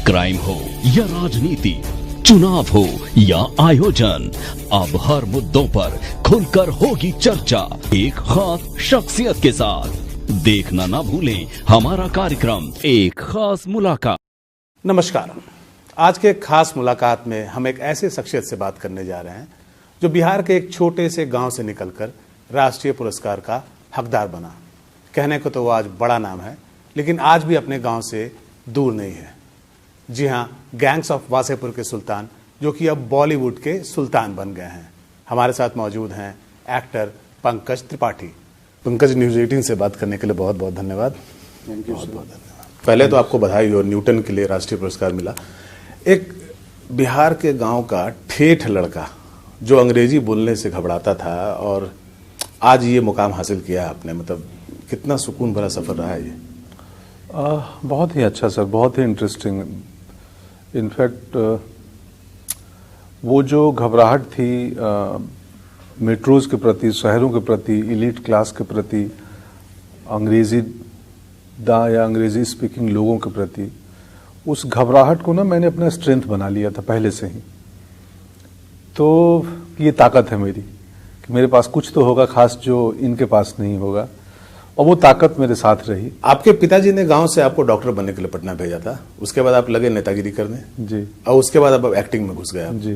Crime हो या राजनीति, चुनाव हो या आयोजन, अब हर मुद्दों पर खुलकर होगी चर्चा एक खास शख्सियत के साथ। देखना ना भूलें हमारा कार्यक्रम एक खास मुलाकात। नमस्कार। आज के खास मुलाकात में हम एक ऐसे शख्सियत से बात करने जा रहे हैं जो बिहार के एक छोटे से गांव से निकलकर राष्ट्रीय पुरस्कार का हकदार बना। कहने को तो वो आज बड़ा नाम है, लेकिन आज भी अपने गांव से दूर नहीं है। जी हां, गैंग्स ऑफ वासेपुर के सुल्तान, जो कि अब बॉलीवुड के सुल्तान बन गए हैं। हमारे साथ मौजूद हैं एक्टर पंकज त्रिपाठी। पंकज, न्यूज़ 18 से बात करने के लिए बहुत बहुत धन्यवाद। बहुत बहुत धन्यवाद। पहले तो आपको बधाई हो, न्यूटन के लिए राष्ट्रीय पुरस्कार मिला। एक बिहार के गांव का ठेठ लड़का जो अंग्रेजी बोलने से घबराता था और आज ये मुकाम हासिल किया आपने, मतलब कितना सुकून भरा सफर रहा है ये? बहुत ही अच्छा सर, बहुत ही इंटरेस्टिंग। इनफैक्ट वो जो घबराहट थी मेट्रोज के प्रति, शहरों के प्रति, इलीट क्लास के प्रति, अंग्रेजी या अंग्रेजी स्पीकिंग लोगों के प्रति, उस घबराहट को ना मैंने अपना स्ट्रेंथ बना लिया था पहले से ही। तो ये ताकत है मेरी कि मेरे पास कुछ तो होगा खास जो इनके पास नहीं होगा, और वो ताकत मेरे साथ रही। आपके पिताजी ने गांव से आपको डॉक्टर बनने के लिए पटना भेजा था, उसके बाद आप लगे नेतागिरी करने जी, और उसके बाद अब एक्टिंग में घुस गए जी।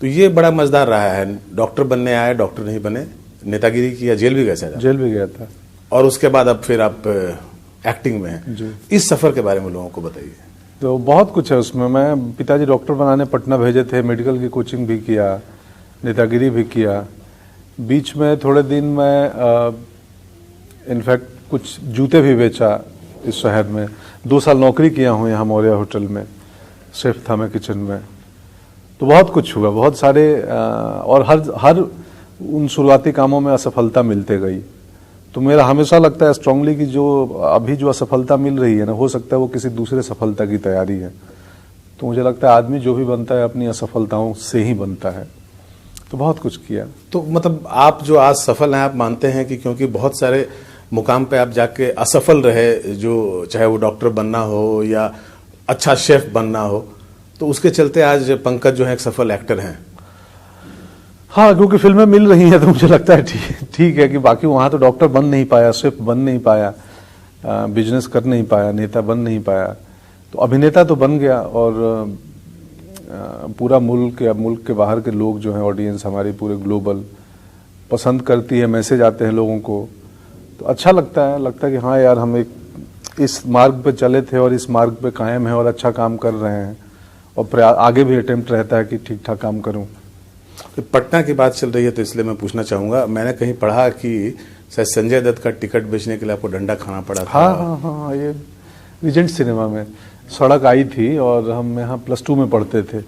तो ये बड़ा मजेदार रहा है। डॉक्टर बनने आए, डॉक्टर नहीं बने, नेतागिरी की, या जेल भी गए? जेल भी गया था। और उसके बाद अब फिर आप एक्टिंग में हैं। जी। इस सफर के बारे में लोगों को बताइए। तो बहुत कुछ है उसमें। मैं पिताजी डॉक्टर बनाने पटना भेजे थे, मेडिकल की कोचिंग भी किया, नेतागिरी भी किया। बीच में थोड़े दिन मैं इनफैक्ट कुछ जूते भी बेचा इस शहर में। 2 साल नौकरी किया हूँ यहाँ मौर्या होटल में, शेफ था मैं किचन में। तो बहुत कुछ हुआ, बहुत सारे और हर उन शुरुआती कामों में असफलता मिलते गई। तो मेरा हमेशा लगता है स्ट्रांगली कि जो अभी जो असफलता मिल रही है ना, हो सकता है वो किसी दूसरे सफलता की तैयारी है। तो मुझे लगता है आदमी जो भी बनता है अपनी असफलताओं से ही बनता है। तो बहुत कुछ किया। तो मतलब आप जो आज सफल हैं, आप मानते हैं कि क्योंकि बहुत सारे मुकाम पे आप जाके असफल रहे, जो चाहे वो डॉक्टर बनना हो या अच्छा शेफ बनना हो, तो उसके चलते आज पंकज जो है एक सफल एक्टर हैं? हाँ, क्योंकि फिल्में मिल रही हैं तो मुझे लगता है ठीक है कि बाकी वहां तो डॉक्टर बन नहीं पाया, शेफ बन नहीं पाया, बिजनेस कर नहीं पाया, नेता बन नहीं पाया, तो अभिनेता तो बन गया। और पूरा मुल्क या मुल्क के बाहर के लोग जो हैं, ऑडियंस हमारी पूरे ग्लोबल पसंद करती है, मैसेज आते हैं लोगों को, तो अच्छा लगता है कि हाँ यार, हम एक इस मार्ग पे चले थे और इस मार्ग पे कायम है और अच्छा काम कर रहे हैं, और आगे भी अटेम्प्ट रहता है कि ठीक ठाक काम करूं। तो पटना की बात चल रही है तो इसलिए मैं पूछना चाहूंगा, मैंने कहीं पढ़ा कि शायद संजय दत्त का टिकट बेचने के लिए आपको डंडा खाना पड़ा था। हाँ, ये रीजेंट सिनेमा में सड़क आई थी और हम यहाँ +2 में पढ़ते थे।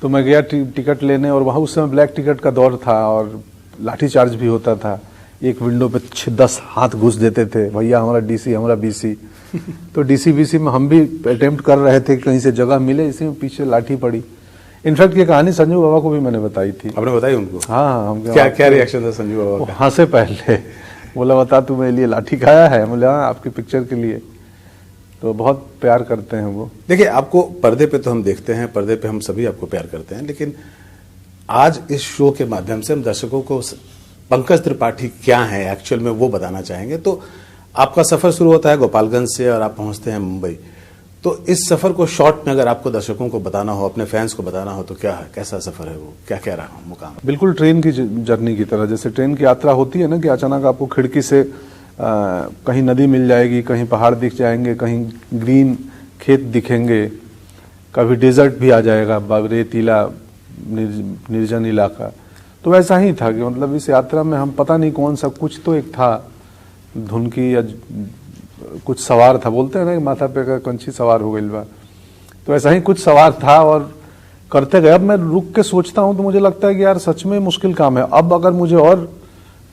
तो मैं गया टिकट लेने, और वहाँ उस समय ब्लैक टिकट का दौर था और लाठी चार्ज भी होता था। एक विंडो पे 10 हाथ घुस देते थे, भैया हमारा डीसी, हमारा बीसी। तो डीसी बीसी में हम भी अटेम्प्ट कर रहे थे कहीं से जगह मिले, इसी में पीछे लाठी पड़ी। इनफैक्ट ये कहानी संजू बाबा को भी मैंने बताई थी। आपने बताई उनको? हाँ, हम क्या रिएक्शन था संजू बाबा का? हंसे पहले, बोला बता तू मेरे लिए लाठी खाया है? बोले हाँ, आपकी पिक्चर के लिए। तो बहुत प्यार करते हैं वो। देखिए, आपको पर्दे पे तो हम देखते हैं, पर्दे पे हम सभी आपको प्यार करते हैं, लेकिन आज इस शो के माध्यम से हम दर्शकों को पंकज त्रिपाठी क्या है एक्चुअल में वो बताना चाहेंगे। तो आपका सफर शुरू होता है गोपालगंज से और आप पहुंचते हैं मुंबई। तो इस सफर को शॉर्ट में अगर आपको दर्शकों को बताना हो, अपने फैंस को बताना हो, तो क्या है, कैसा सफर है वो, क्या क्या रहा मुकाम? बिल्कुल ट्रेन की जर्नी की तरह। जैसे ट्रेन की यात्रा होती है ना कि अचानक आपको खिड़की से कहीं नदी मिल जाएगी, कहीं पहाड़ दिख जाएंगे, कहीं ग्रीन खेत दिखेंगे, कभी डेजर्ट भी आ जाएगा, रेतीला निर्जन इलाका। तो वैसा ही था कि मतलब इस यात्रा में हम पता नहीं कौन सा कुछ तो एक था, धुन की या कुछ सवार था, बोलते हैं ना कि माथा पे का कंची सवार हो गई बा, तो ऐसा ही कुछ सवार था और करते गए। अब मैं रुक के सोचता हूं तो मुझे लगता है कि यार सच में मुश्किल काम है। अब अगर मुझे और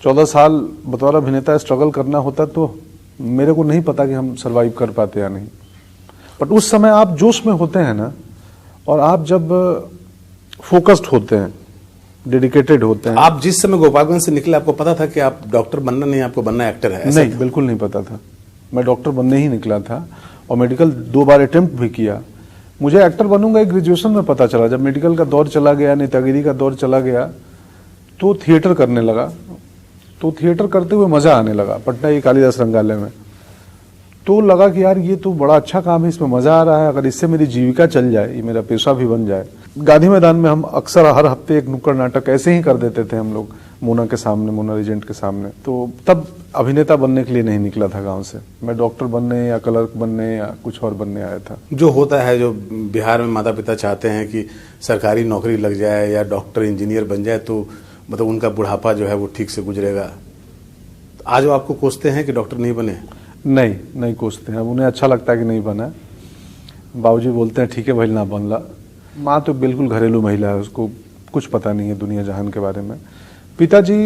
14 साल बतौर अभिनेता स्ट्रगल करना होता तो मेरे को नहीं पता कि हम सरवाइव कर पाते या नहीं। बट उस समय आप जोश में होते हैं ना, और आप जब फोकस्ड होते हैं, डेडिकेटेड होते हैं। आप जिस समय गोपालगंज से निकले आपको पता था कि आप डॉक्टर बनना नहीं, आपको बनना एक्टर है? नहीं, बिल्कुल नहीं पता था। मैं डॉक्टर बनने ही निकला था और मेडिकल 2 बार अटेम्प्ट भी किया, मुझे एक्टर बनूंगा एक ग्रेजुएशन में पता चला। जब मेडिकल का दौर चला गया, नेतागिरी का दौर चला गया, तो थिएटर करने लगा। तो थिएटर करते हुए मजा आने लगा पटना की कालिदास रंगालय में। तो लगा कि यार ये तो बड़ा अच्छा काम है, इसमें मजा आ रहा है, अगर इससे मेरी जीविका चल जाए, ये मेरा पेशा भी बन जाए। गांधी मैदान में हम अक्सर हर हफ्ते एक नुक्कड़ नाटक ऐसे ही कर देते थे हम लोग, मोना के सामने, मोना रीजेंट के सामने। तो तब अभिनेता बनने के लिए नहीं निकला था गांव से, मैं डॉक्टर बनने या क्लर्क बनने या कुछ और बनने आया था। जो होता है, जो बिहार में माता पिता चाहते हैं कि सरकारी नौकरी लग जाए या डॉक्टर इंजीनियर बन जाए तो मतलब उनका बुढ़ापा जो है वो ठीक से गुजरेगा। आज वो आपको कोसते हैं कि डॉक्टर नहीं बने? नहीं कोसते हैं, उन्हें अच्छा लगता है कि नहीं बना। बाबूजी बोलते हैं ठीक है भाई ना बनला। माँ तो बिल्कुल घरेलू महिला है, उसको कुछ पता नहीं है दुनिया जहान के बारे में। पिताजी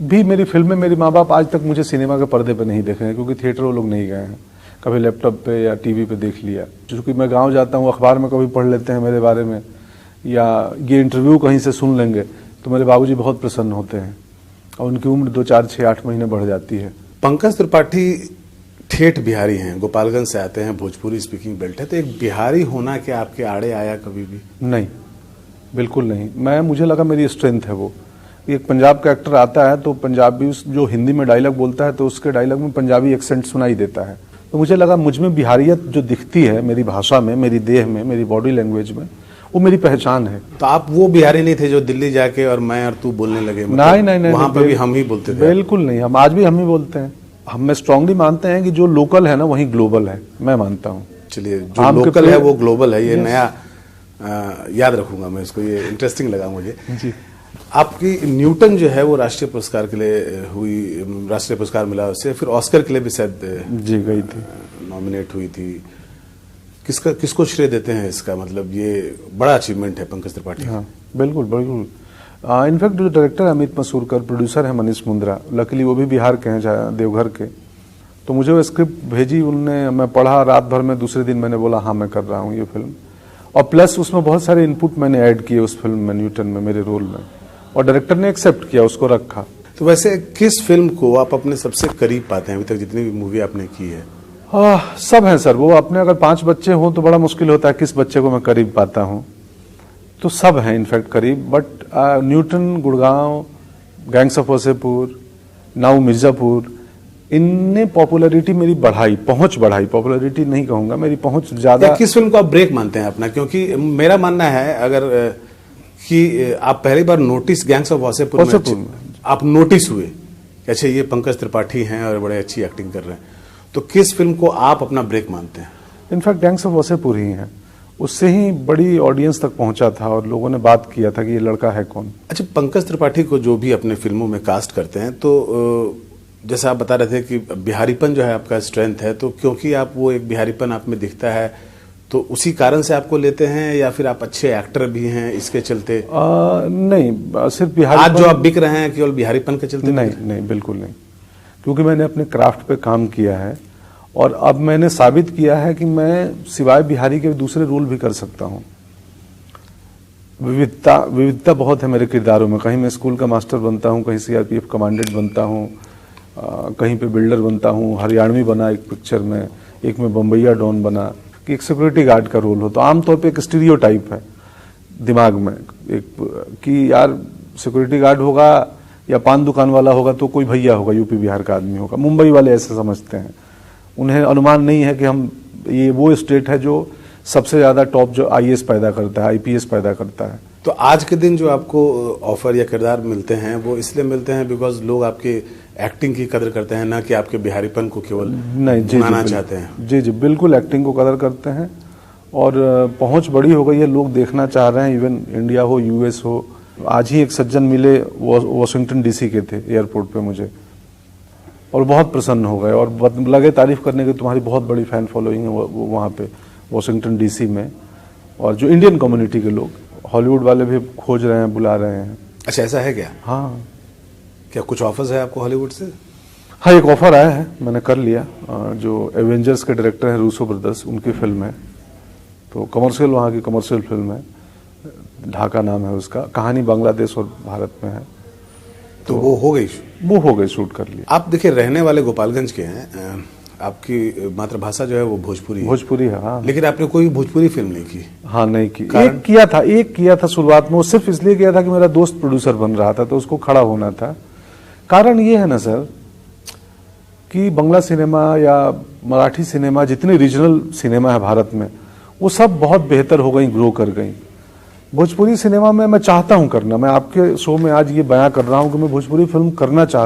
भी मेरी फिल्म में, मेरे माँ बाप आज तक मुझे सिनेमा के पर्दे पे नहीं देखे हैं, क्योंकि थिएटर वो लोग नहीं गए हैं। कभी लैपटॉप पे या टीवी पे देख लिया। क्योंकि मैं गांव जाता हूँ, अखबार में कभी पढ़ लेते हैं मेरे बारे में, या ये इंटरव्यू कहीं से सुन लेंगे तो मेरे बाबूजी बहुत प्रसन्न होते हैं और उनकी उम्र 2, 4, 6, 8 महीने बढ़ जाती है। पंकज त्रिपाठी ठेठ बिहारी हैं, गोपालगंज से आते हैं, भोजपुरी स्पीकिंग बेल्ट है, तो एक बिहारी होना क्या आपके आड़े आया कभी भी? नहीं, बिल्कुल नहीं। मुझे लगा मेरी स्ट्रेंथ है वो। एक पंजाब का एक्टर आता है तो पंजाबी जो हिंदी में डायलॉग बोलता है तो उसके डायलॉग में पंजाबी एक्सेंट सुनाई देता है। तो मुझे लगा मुझ में बिहारियत जो दिखती है, मेरी भाषा में, मेरी देह में, मेरी बॉडी लैंग्वेज में, वो मेरी पहचान है। तो आप वो बिहारी नहीं थे जो दिल्ली जाके और मैं और तू बोलने लगे? नहीं, वहां पर भी हम ही बोलते थे? बिल्कुल नहीं, हम आज भी हम ही बोलते हैं। हम स्ट्रांगली मानते हैं कि जो लोकल है ना वही ग्लोबल है, मैं मानता हूँ। चलिए, जो लोकल है वो ग्लोबल है, ये नया याद रखूंगा मैं इसको, ये इंटरेस्टिंग लगा मुझे जी। आपकी न्यूटन जो है वो राष्ट्रीय पुरस्कार के लिए हुई, राष्ट्रीय पुरस्कार मिला उससे, फिर ऑस्कर के लिए भी शायद जी गई थी, नॉमिनेट हुई थी। किसको श्रेय देते हैं इसका? मतलब ये बड़ा अचीवमेंट है पंकज त्रिपाठी। हाँ बिल्कुल। इनफैक्ट जो डायरेक्टर है अमित मसूरकर, प्रोड्यूसर है मनीष मुंद्रा, लकीली वो भी बिहार के हैं, देवघर के। तो मुझे वो स्क्रिप्ट भेजी उनने, मैं पढ़ा रात भर में, दूसरे दिन मैंने बोला हाँ मैं कर रहा हूँ ये फिल्म। और प्लस उसमें बहुत सारे इनपुट मैंने ऐड किए उस फिल्म में, न्यूटन में, मेरे रोल में, और डायरेक्टर ने एक्सेप्ट किया, उसको रखा। तो वैसे किस फिल्म को आप अपने सबसे करीब पाते हैं अभी तक जितनी भी मूवी आपने की है? सब हैं सर। वो अपने अगर 5 बच्चे हों तो बड़ा मुश्किल होता है किस बच्चे को मैं करीब पाता हूँ। तो सब हैं इनफैक्ट करीब, but Newton, Gurgaon, gangs of Wasseypur, now Mirzapur, इनने पॉपुलैरिटी मेरी बढ़ाई, पहुंच बढ़ाई। पॉपुलैरिटी नहीं कहूंगा, मेरी पहुंच ज्यादा। किस फिल्म को आप ब्रेक मानते हैं अपना? क्योंकि मेरा मानना है अगर कि आप पहली बार नोटिस गैंग्स ऑफ वासेपुर में आप नोटिस हुए, अच्छा ये पंकज त्रिपाठी हैं और बड़े अच्छी एक्टिंग कर रहे हैं, तो किस फिल्म को आप अपना ब्रेक मानते हैं? इनफैक्ट गैंग्स ऑफ वासेपुर ही है, उससे ही बड़ी ऑडियंस तक पहुंचा था और लोगों ने बात किया था कि ये लड़का है कौन। अच्छा, पंकज त्रिपाठी को जो भी अपने फिल्मों में कास्ट करते हैं, तो जैसा आप बता रहे थे कि बिहारीपन जो है आपका स्ट्रेंथ है, तो क्योंकि आप वो एक बिहारीपन आप में दिखता है तो उसी कारण से आपको लेते हैं, या फिर आप अच्छे एक्टर भी हैं इसके चलते? नहीं, सिर्फ बिहारी आज जो आप बिक रहे हैं केवल बिहारीपन के चलते? नहीं, बिल्कुल नहीं, क्योंकि मैंने अपने क्राफ्ट पे काम किया है और अब मैंने साबित किया है कि मैं सिवाय बिहारी के दूसरे रोल भी कर सकता हूँ। विविधता बहुत है मेरे किरदारों में। कहीं मैं स्कूल का मास्टर बनता हूँ, कहीं सीआरपीएफ कमांडेंट बनता हूँ, कहीं पे बिल्डर बनता हूँ, हरियाणवी बना एक पिक्चर में, एक में बम्बईया डॉन बना, कि एक सिक्योरिटी गार्ड का रोल हो। तो आमतौर पे एक स्टीरियोटाइप है दिमाग में एक, कि यार सिक्योरिटी गार्ड होगा या पान दुकान वाला होगा तो कोई भैया होगा, यूपी बिहार का आदमी होगा। मुंबई वाले ऐसे समझते हैं, उन्हें अनुमान नहीं है कि हम ये वो स्टेट है जो सबसे ज्यादा टॉप जो आईएएस पैदा करता है, आईपीएस पैदा करता है। तो आज के दिन जो आपको ऑफर या किरदार मिलते हैं वो इसलिए मिलते हैं बिकॉज लोग आपकी एक्टिंग की कदर करते हैं, ना कि आपके बिहारीपन को केवल बनाना चाहते हैं? जी, बिल्कुल एक्टिंग को कदर करते हैं और पहुंच बड़ी हो गई है, लोग देखना चाह रहे हैं, इवन इंडिया हो, यूएस हो। आज ही एक सज्जन मिले, वॉशिंगटन डीसी के थे, एयरपोर्ट पे मुझे, और बहुत प्रसन्न हो गए और लगे तारीफ करने की, तुम्हारी बहुत बड़ी फैन फॉलोइंग है वहाँ पे वॉशिंगटन डीसी में। और जो इंडियन कम्युनिटी के लोग, हॉलीवुड वाले भी खोज रहे हैं, बुला रहे हैं। अच्छा, ऐसा है क्या? हाँ। क्या कुछ ऑफर्स है आपको हॉलीवुड से? हाँ, एक ऑफर आया है, मैंने कर लिया। जो एवेंजर्स के डायरेक्टर हैं रूसो ब्रदर्स, उनकी फिल्म है, तो कमर्शियल, वहाँ की कमर्शियल फिल्म है, ढाका नाम है उसका। कहानी बांग्लादेश और भारत में है। तो वो हो गई शूट कर लिया। आप देखिए रहने वाले गोपालगंज के हैं, आपकी मातृभाषा जो है वो भोजपुरी है। भोजपुरी है, हाँ। लेकिन आपने कोई भोजपुरी फिल्म नहीं की। हाँ, नहीं की। कारण? एक किया था शुरुआत में, वो सिर्फ इसलिए किया था कि मेरा दोस्त प्रोड्यूसर बन रहा था तो उसको खड़ा होना था। कारण ये है ना सर कि बंगला सिनेमा या मराठी सिनेमा, जितनी रीजनल सिनेमा है भारत में, वो सब बहुत बेहतर हो गई, ग्रो कर गई। भोजपुरी सिनेमा में मैं चाहता हूं करना, मैं आपके शो में आज ये बयां कर रहा हूं कि मैं भोजपुरी फिल्म करना चाहता